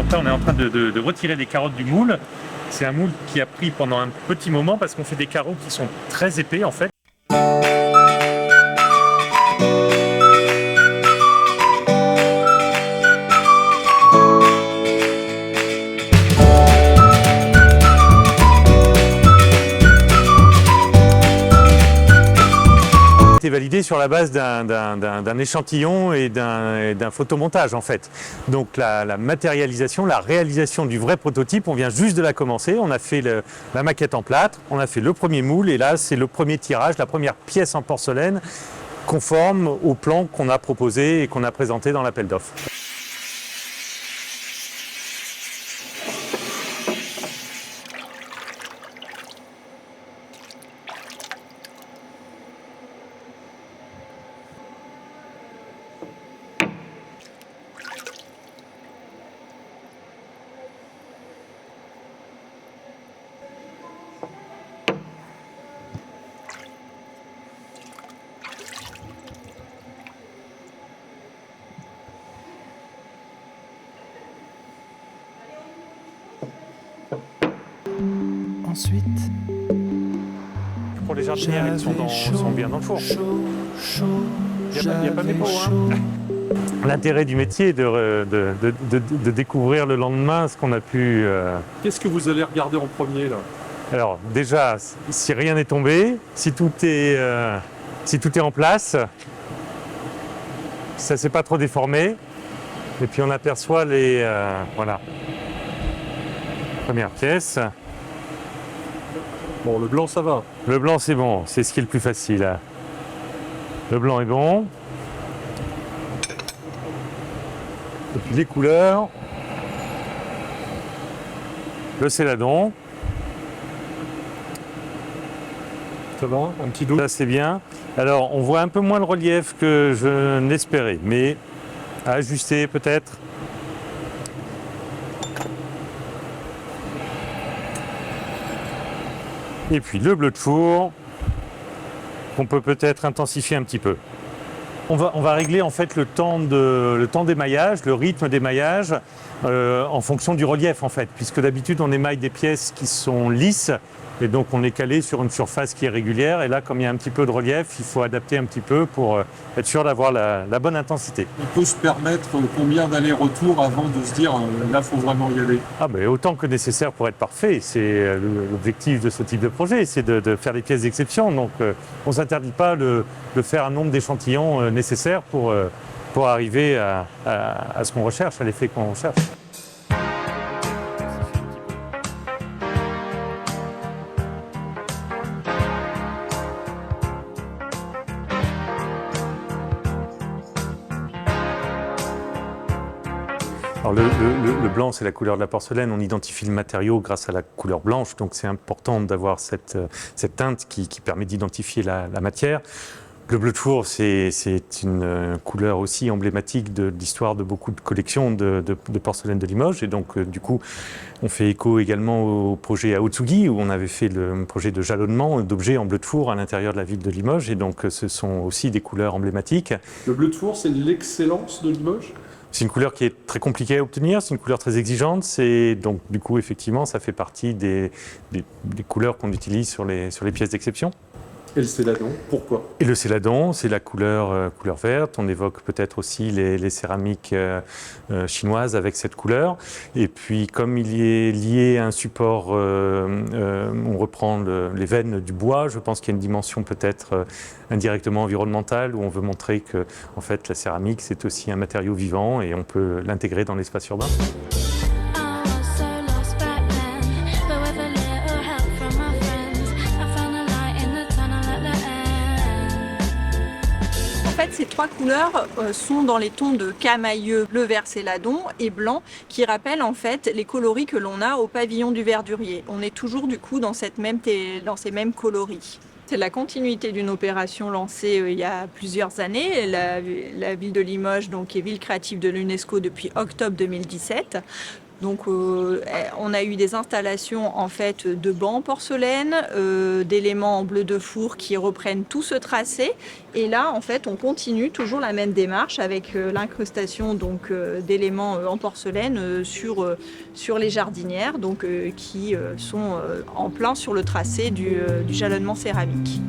Donc là, on est en train de retirer des carottes du moule. C'est un moule qui a pris pendant un petit moment parce qu'on fait des carreaux qui sont très épais en fait. Été validé sur la base d'un échantillon et d'un photomontage en fait. Donc la matérialisation, la réalisation du vrai prototype, on vient juste de la commencer. On a fait la maquette en plâtre, on a fait le premier moule et là c'est le premier tirage, la première pièce en porcelaine conforme au plan qu'on a proposé et qu'on a présenté dans l'appel d'offres. Ensuite, Pour les jardinières, ils sont bien dans le four. Il n'y a pas mes pots, hein. L'intérêt du métier est de découvrir le lendemain ce qu'on a pu... Qu'est-ce que vous allez regarder en premier là? Alors déjà, si rien n'est tombé, si tout est en place, ça ne s'est pas trop déformé, et puis on aperçoit les... voilà. Première pièce. Bon, le blanc ça va. Le blanc c'est bon, c'est ce qui est le plus facile. Le blanc est bon. Et puis les couleurs. Le céladon. Ça va? Un petit doute? Ça c'est bien. Alors on voit un peu moins le relief que je n'espérais, mais à ajuster peut-être. Et puis le bleu de four, qu'on peut peut-être intensifier un petit peu. On va régler en fait le temps d'émaillage, le rythme d'émaillage en fonction du relief en fait, puisque d'habitude on émaille des pièces qui sont lisses et donc on est calé sur une surface qui est régulière et là comme il y a un petit peu de relief, il faut adapter un petit peu pour être sûr d'avoir la bonne intensité. On peut se permettre combien d'allers-retours avant de se dire là faut vraiment y aller? Ah ben, autant que nécessaire pour être parfait, c'est l'objectif de ce type de projet, c'est de faire des pièces d'exception. Donc on ne s'interdit pas de faire un nombre d'échantillons nécessaires pour arriver à ce qu'on recherche, à l'effet qu'on recherche. Alors le blanc, c'est la couleur de la porcelaine. On identifie le matériau grâce à la couleur blanche, donc c'est important d'avoir cette teinte qui permet d'identifier la matière. Le bleu de four, c'est une couleur aussi emblématique de l'histoire de beaucoup de collections de porcelaine de Limoges. Et donc, du coup, on fait écho également au projet à Otsugi, où on avait fait le projet de jalonnement d'objets en bleu de four à l'intérieur de la ville de Limoges. Et donc, ce sont aussi des couleurs emblématiques. Le bleu de four, c'est l'excellence de Limoges? C'est une couleur qui est très compliquée à obtenir, c'est une couleur très exigeante, donc du coup effectivement ça fait partie des couleurs qu'on utilise sur les pièces d'exception. Et le céladon, pourquoi? Et le céladon, c'est la couleur verte. On évoque peut-être aussi les céramiques chinoises avec cette couleur. Et puis, comme il est lié à un support, on reprend les veines du bois. Je pense qu'il y a une dimension peut-être indirectement environnementale où on veut montrer que, en fait, la céramique, c'est aussi un matériau vivant et on peut l'intégrer dans l'espace urbain. En fait, ces trois couleurs sont dans les tons de camailleux, bleu, vert, céladon et blanc qui rappellent en fait les coloris que l'on a au pavillon du Verdurier. On est toujours du coup dans ces mêmes coloris. C'est la continuité d'une opération lancée il y a plusieurs années. La ville de Limoges, donc, est ville créative de l'UNESCO depuis octobre 2017. Donc on a eu des installations en fait de bancs en porcelaine, d'éléments en bleu de four qui reprennent tout ce tracé. Et là en fait on continue toujours la même démarche avec l'incrustation donc d'éléments en porcelaine sur les jardinières donc qui sont en plein sur le tracé du jalonnement céramique.